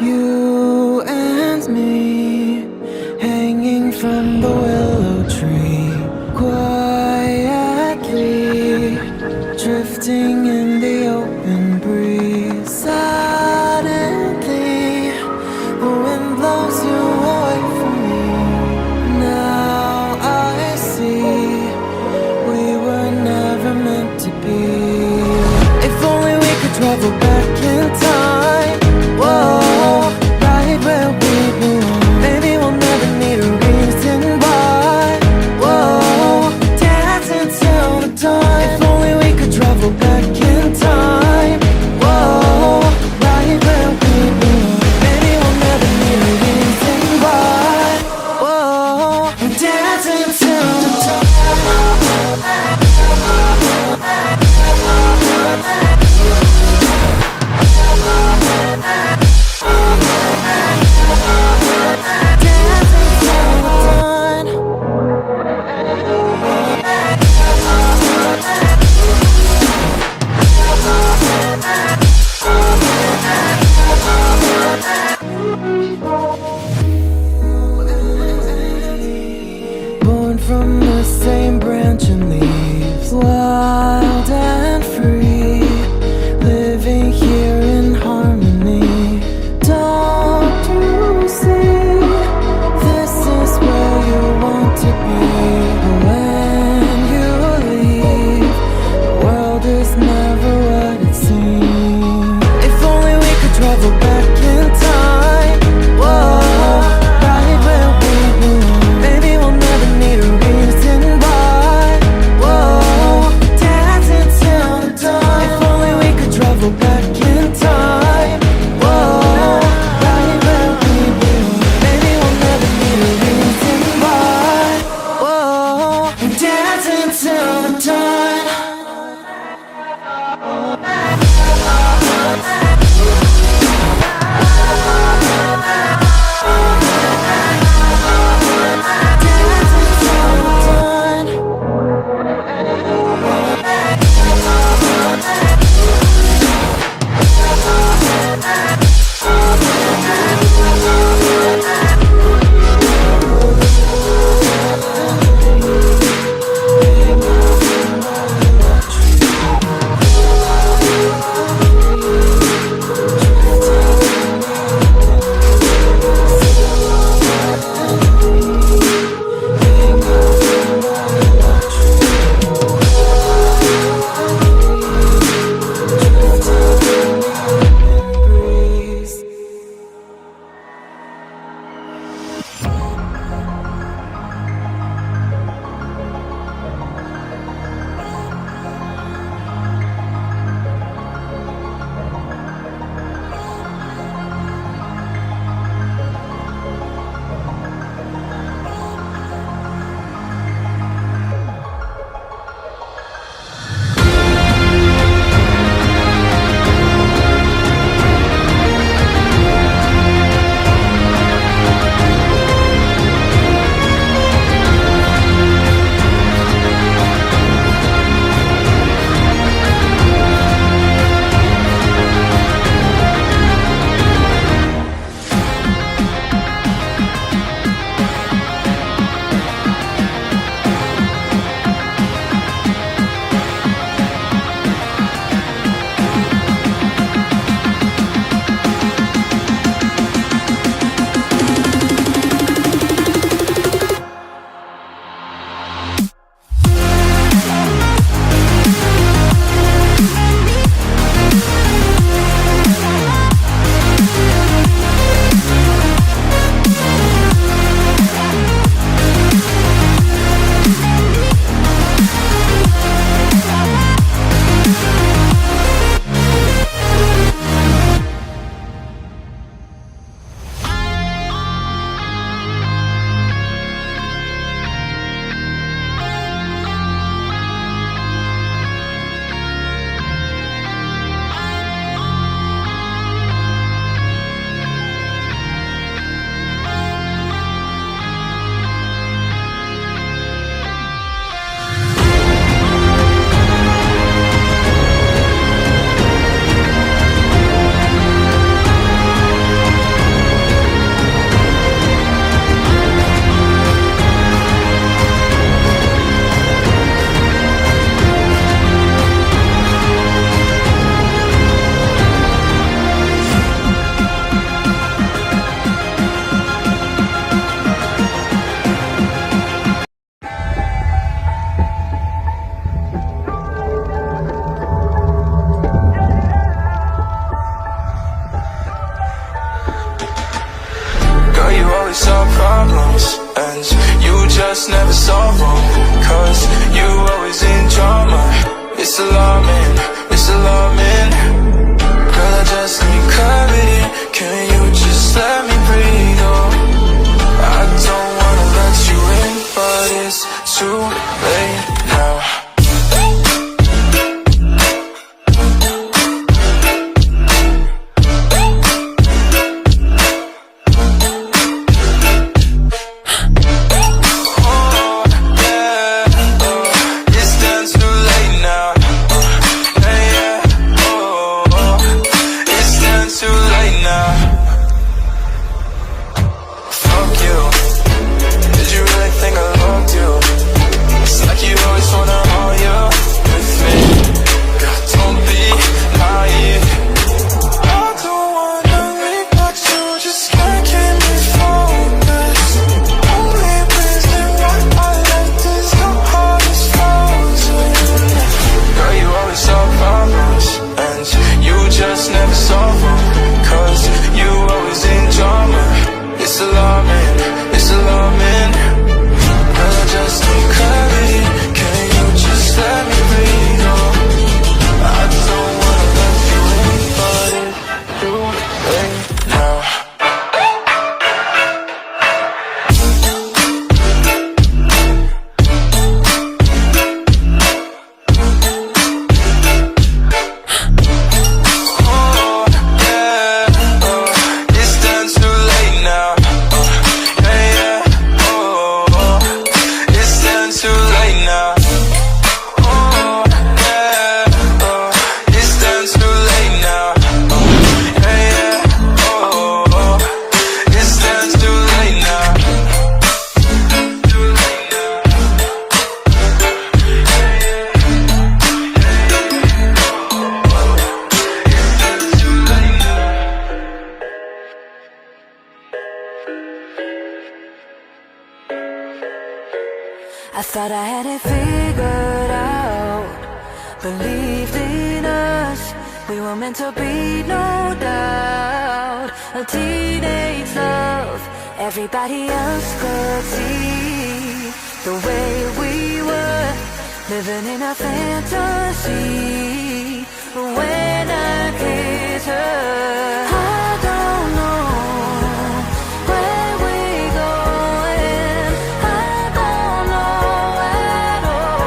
You and me, hanging from the willow tree, quietly drifting in the open breeze. Suddenly, the wind blows you away from me. Now I see we were never meant to be. If only we could travel back in time. Whoa, right where we belong. Maybe we'll never need a reason why. Whoa, dance until the dawn. If only we could travel back It's alarming, it's alarming. Girl, I just need clarity. Can you just let me breathe? Oh, I don't wanna let you in, but it's too late now. I thought I had it figured out, believed in us, we were meant to be, no doubt. A teenage love, everybody else could see the way we were, living in a fantasy. When I kiss her, I don't know where we going, I don't know at all.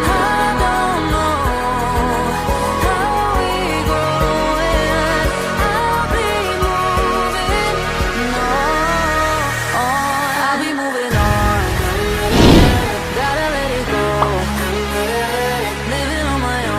I don't know how we growing, I'll be moving on, I'll be moving on. Gotta let it go, living on my own.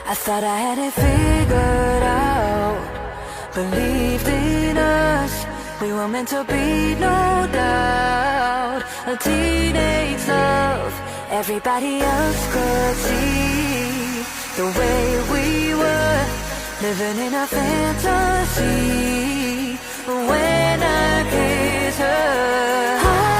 I thought I had it figured out. Believed in us, we were meant to be, no doubt. A teenage love, everybody else could see the way we were, living in a fantasy. When I kiss her,